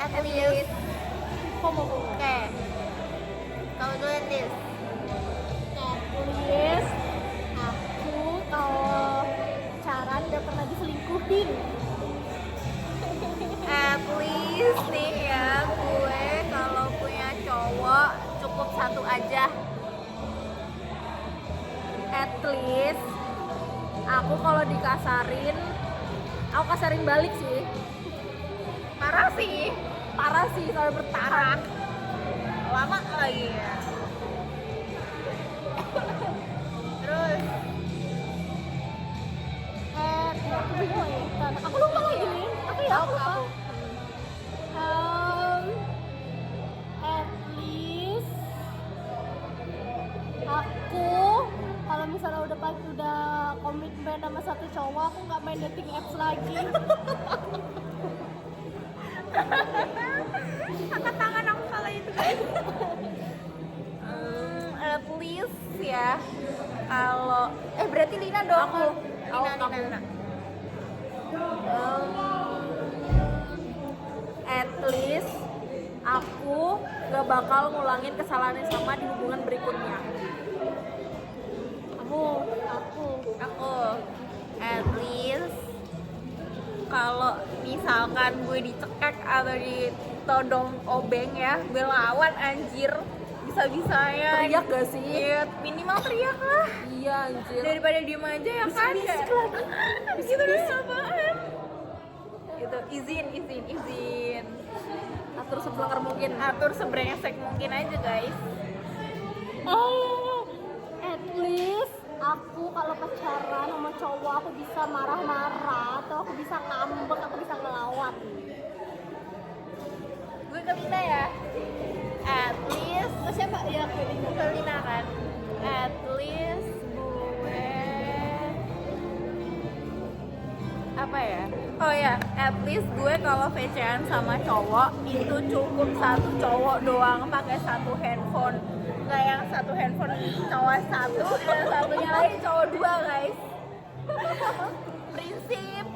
at least. Okay. Kamu doing this. Please, aku kalau pacaran udah pernah diselingkuhin. At least nih ya, gue kalau punya cowok cukup satu aja. At least, aku kalau dikasarin, aku kasarin balik sih. Parah sih, Parah sih, sampai bertahan. lama lagi ya. Terus Aku bingung ya. Aku lupa lagi nih. Aku lupa. At least aku kalau misalnya udah komitmen sama satu cowok, aku nggak main dating apps lagi. angkat tangan aku salah itu guys. At least ya, kalau berarti Lina dong. Lina. At least aku gak bakal ngulangin kesalahan yang sama di hubungan berikutnya. Aku at least kalau misalkan gue dicekek atau ditodong obeng ya, gue lawan anjir, bisa-bisanya Teriak gak sih? Iya, minimal teriak lah Iya anjir. daripada diem aja ya kan. Bisik-bisik lagi. Gitu deh apaan gitu. Izin Atur sebelengkar mungkin. atur sebrengsek mungkin aja guys. At least aku kalau pacaran sama cowok aku bisa marah-marah atau aku bisa ngambek, aku bisa ngelawan. Gue ke Lina ya. At least Siapa ya? ke Lina kan. At least gue apa ya? Oh ya, at least gue kalau VC-an sama cowok itu cukup satu cowok doang pakai satu handphone. Nggak yang satu handphone cowok satu, yang satunya lagi cowok dua guys. Prinsip.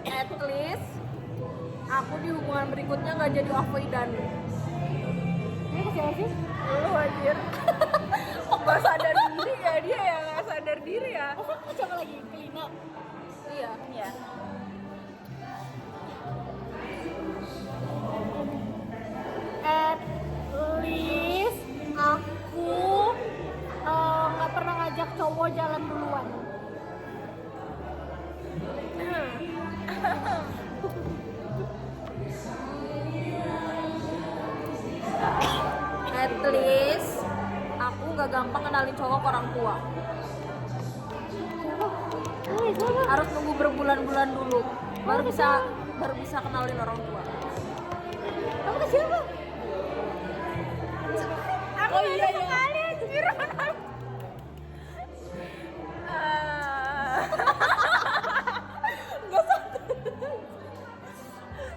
At least aku di hubungan berikutnya nggak jadi avoidan. Ini siapa sih? Lu anjir. Gak sadar diri ya dia ya, gak sadar diri ya. Aku coba lagi ke Lina. Iya. Iya. At least aku nggak pernah ngajak cowok jalan duluan. At least aku nggak gampang kenalin cowok ke orang tua. Harus nunggu berbulan-bulan dulu baru bisa kenalin orang tua. Kamu ke siapa? Aku iya sekali anjir.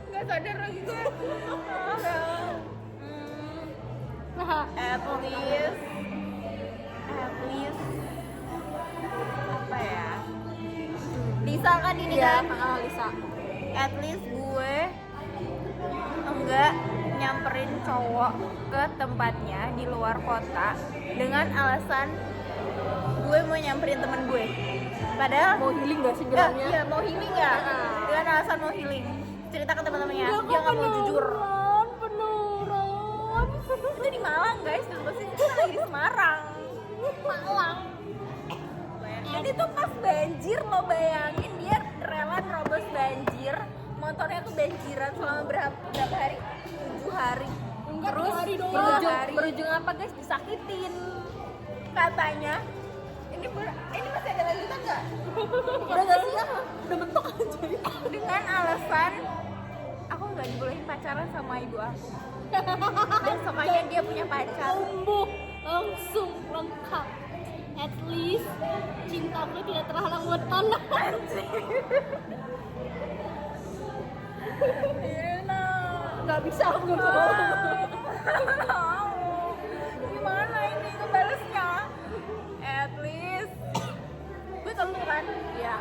Gak sadar lagi gue. At least apa ya? Lisa kan ini Iya, kan? Lisa. At least gue enggak nyamperin cowok ke tempatnya di luar kota dengan alasan gue mau nyamperin temen gue. Padahal Mau healing gak sih bilangnya? iya mau healing ya. Dengan alasan mau healing. Cerita ke teman-temannya, dia nggak mau jujur. Beneran. Itu di Malang guys, dan posisi kita lagi di Semarang. Malang. Ini tuh pas banjir, lo bayangin dia rela nerobos banjir, motornya tuh banjiran selama berapa hari? 7 hari. Enggak, Terus 2 hari doang. berujung apa guys? Disakitin. Katanya ini masih ada lanjutan nggak? Udah gak sih ya? Udah bentuk aja. Dengan alasan aku nggak dibolehin pacaran sama ibu aku. Besoknya dia punya pacar. Tumbuh langsung lengkap. At least cintaku tidak terhalang buat tanah. Irina, Gak bisa aku gak bisa. gimana ini ngebalesnya? At least gue tahu kan? Ya.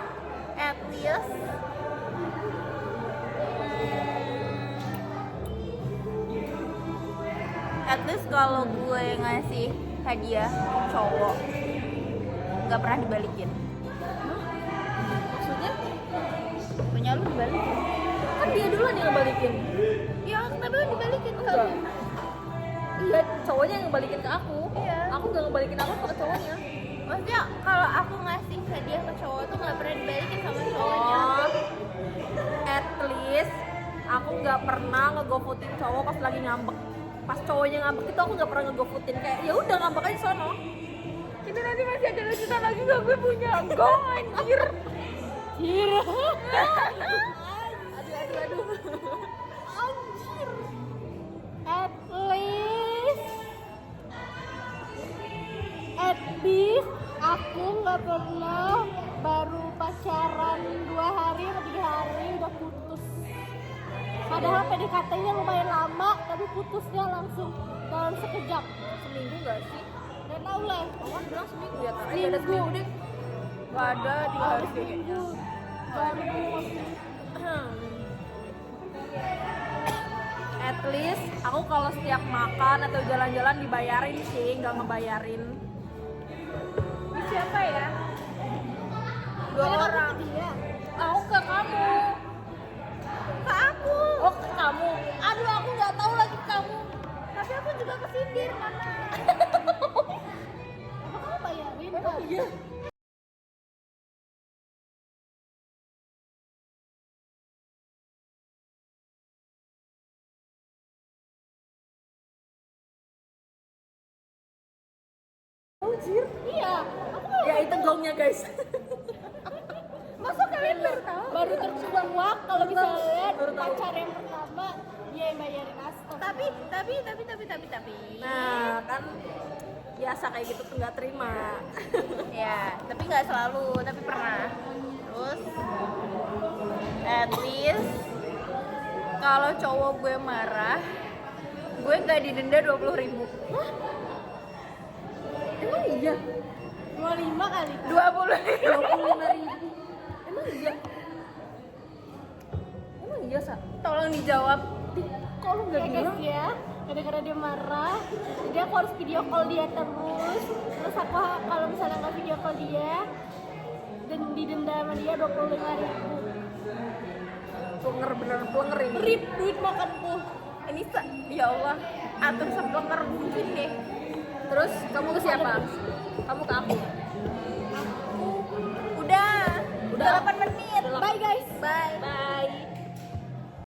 At least At least kalau gue ngasih hadiah cowok nggak pernah dibalikin. Maksudnya Punya lu dibalikin? kan dia duluan yang ngebalikin. Ya, tapi kan dibalikin ke Enggak. lu. Iya, cowoknya yang ngebalikin ke aku. Iya. Aku nggak ngebalikin apa ke cowoknya. Maksudnya kalau aku ngasih hadiah ke cowok tuh nggak pernah dibalikin sama cowoknya. Oh, at least aku nggak pernah ngegofoodin cowok pas lagi ngambek. Pas cowoknya ngambek itu aku nggak pernah ngegofoodin, kayak ya udah ngambek aja sono. Ini nanti masih ada lanjutan lagi gak gue punya gong anjir. Iya. Aduh. Anjir. At least aku nggak pernah baru pacaran 2 hari atau 3 hari udah putus. Padahal PDKT-nya lumayan lama, tapi putusnya langsung dalam sekejap. Seminggu gak sih? Dan tahu lah, Kamu kan bilang seminggu ya, Tara? Seminggu. Ada seminggu deh. Gak ada di hari kayaknya. At least aku kalau setiap makan atau jalan-jalan dibayarin sih, nggak ngebayarin. Ini siapa ya? 2 orang. Aku ke kamu. Ke aku. Oh, ke kamu. Aduh, aku nggak tahu lagi kamu. Tapi aku juga kesindir mana? Apa kamu bayarin? Oh iya. Anjir. Iya. Ya itu gongnya guys. Masa kalian baru tahu? Baru terkuak kalau misalnya pacar yang pertama dia yang bayarin aspal. Tapi. Nah kan biasa kayak gitu tuh nggak terima. Ya, tapi nggak selalu, tapi pernah. Terus, at least kalau cowok gue marah, gue nggak didenda 20.000. Emang iya? 25 kali? 25.000. Emang iya? Emang iya, Sa? Tolong dijawab. Kok lu nggak bilang? Ya, kadang-kadang dia marah, jadi aku harus video call dia terus. Terus aku kalau misalnya nggak video call dia, dan didenda sama dia 25.000. Plenger, bener plenger ini. Rip duit makanku. Ini ya Allah, atur sepelenger mungkin deh. Terus kamu ke siapa? Kamu ke aku. Udah 8 menit. Bye guys. Bye.